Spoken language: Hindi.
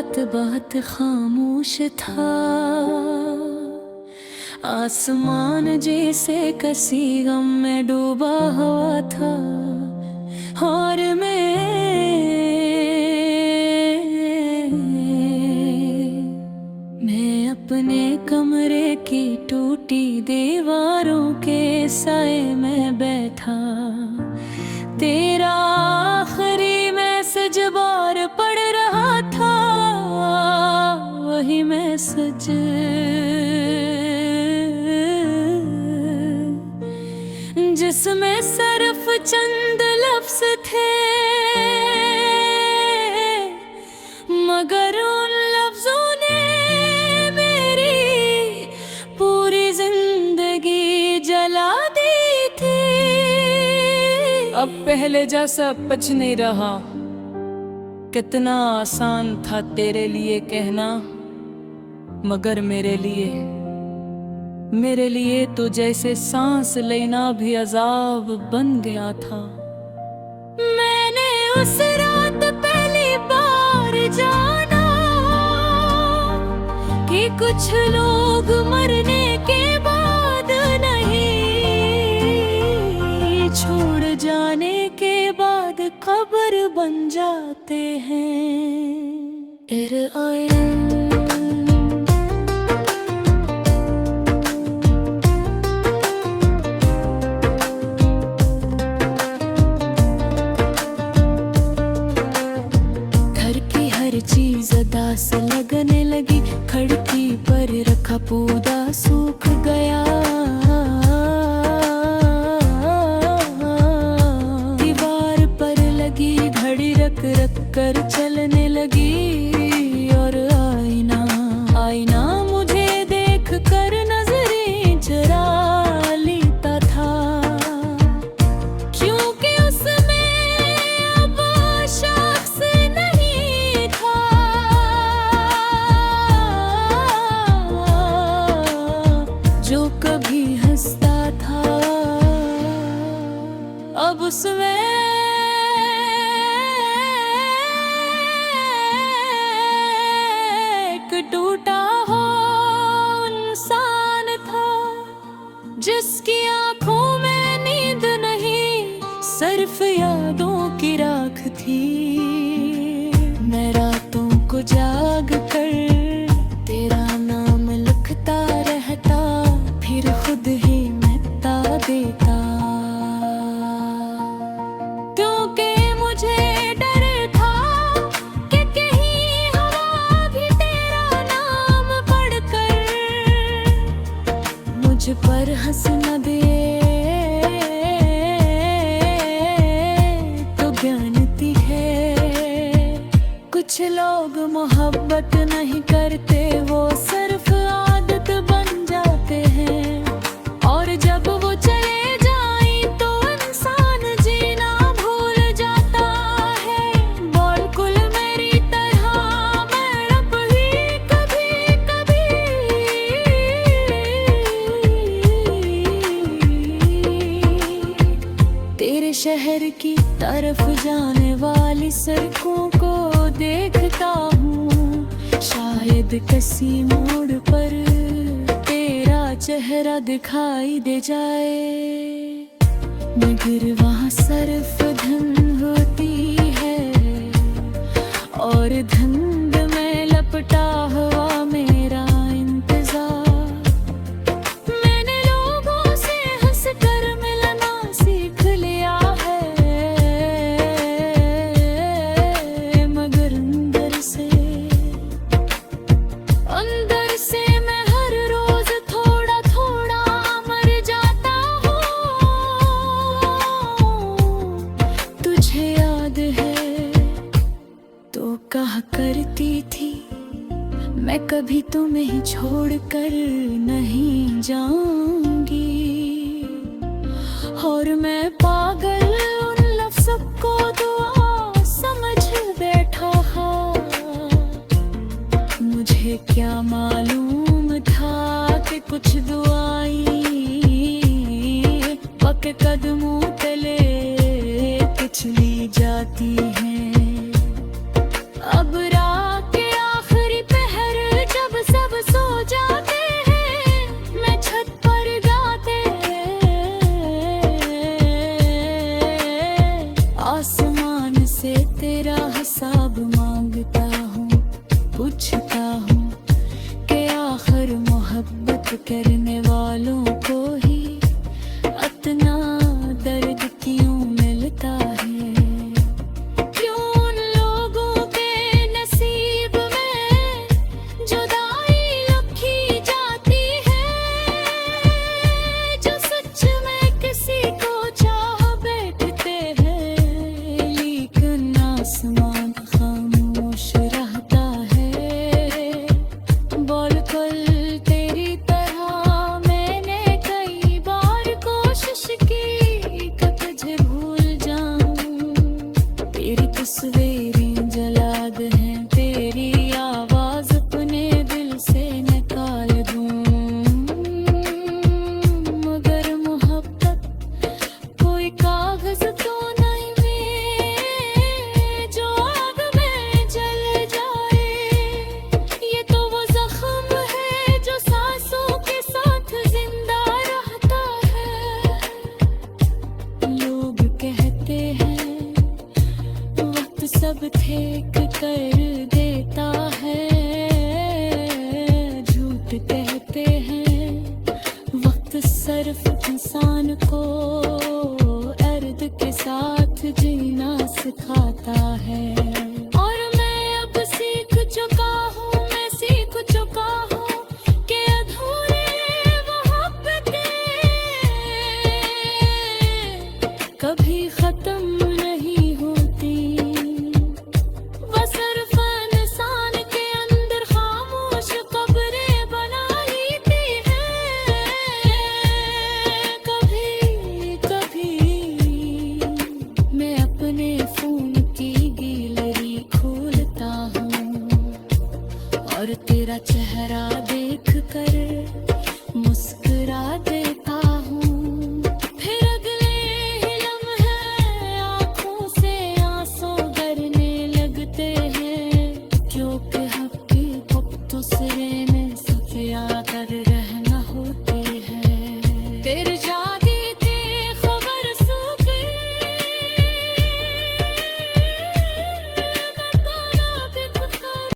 रात बहुत खामोश था, आसमान जैसे कसी गम में डूबा हुआ था। और मैं अपने कमरे की टूटी दीवारों के साए में बैठा, तेरा आखिरी मैसेज बार पढ़ रहा था। वही मैसेज जिसमें सिर्फ चंद लफ्ज थे, मगर उन लफ्जों ने मेरी पूरी जिंदगी जला दी थी। अब पहले जैसा कुछ नहीं रहा, कितना आसान था तेरे लिए कहना, मगर मेरे लिए तो जैसे सांस लेना भी अजाब बन गया था। मैंने उस रात पहली बार जाना कि कुछ लोग मरने के बाद नहीं, छोड़ जाने के बाद कब्र बन जाते हैं। चीज दास लगने लगी, खिड़की पर रखा पौधा सूख गया। दीवार पर लगी घड़ी रख रख कर चलने लगी, और आईना मुझे देख कर नजरें चुरा लेता था, क्योंकि उसमें अब शख्स जो कभी हंसता था। अब उसमें एक टूटा हो इंसान था, जिसकी आंखों में नींद नहीं, सिर्फ यादों की राख थी। मैं रातों को जाग कर तेरा नाम लिखता रहता, फिर खुद ही मिटा देता, क्योंकि मुझे डर था कि कहीं हवा भी तेरा नाम पढ़कर मुझ पर हंस न दे। तो जानती है कुछ लोग मोहब्बत नहीं करते, वो सिर्फ आदत बन जाते हैं, और जब वो चले जाएं तो इंसान जीना भूल जाता है। बिल्कुल मेरी तरह मैं अब भी कभी कभी तेरे शहर की तरफ जाने वाली सड़कों को देखता हूँ, शायद किसी मोड़ पर तेरा चेहरा दिखाई दे जाए, मगर वहाँ सिर्फ धुंध होती है, और धुंध में लपटा हुआ मेरा इंतजार। मैंने लोगों से हंसकर मिलना सीख लिया है, मगर अंदर से मैं हर रोज थोड़ा थोड़ा मर जाता हूँ। तुझे याद है तो कहा करती थी, मैं कभी तुम्हें ही छोड़ कर नहीं जाऊंगी, और मैं पागल उन लफ्ज़ों को दुआ समझ बैठा था। मुझे क्या मालूम था कि कुछ दुआएं पक्के कदमों तले कुछ ली जाती हैं। अब रात के पूछता हूँ कि आखिर मोहब्बत करने वालों को ही इतना दर्द क्यों मिलता है। क्यों उन लोगों के नसीब में जुदाई लिखी जाती है, जो सच में किसी को चाह बैठते हैं, लेकिन आसमान खामोश रहता है। बोल कल तेरी तरह मैंने कई बार कोशिश की कि तुझे भूल जाऊं। तेरी तस्वीरें जला दें, तेरी आवाज अपने दिल से निकाल दूं, मगर मोहब्बत कोई कागज तो नहीं में जो आग में जल जाए। ये तो वो जख्म है जो सांसों के साथ जिंदा रहता है। लोग कहते हैं वक्त सब ठीक कर देता है, झूठ कहते हैं वक्त सिर्फ इंसान को अर्द के साथ जीना सिखाता है। और मैं अब सीख चुका हूँ, मैं सीख चुका हूँ कि अधूरे मोहब्बतें कभी खत्म नहीं होती। वो सिर्फ इंसान के अंदर खामोश कब्रें बना लेती है। कभी कभी मैं अपने फोन की गैलरी खोलता हूँ और तेरा चेहरा देख कर मुस्कुरा दे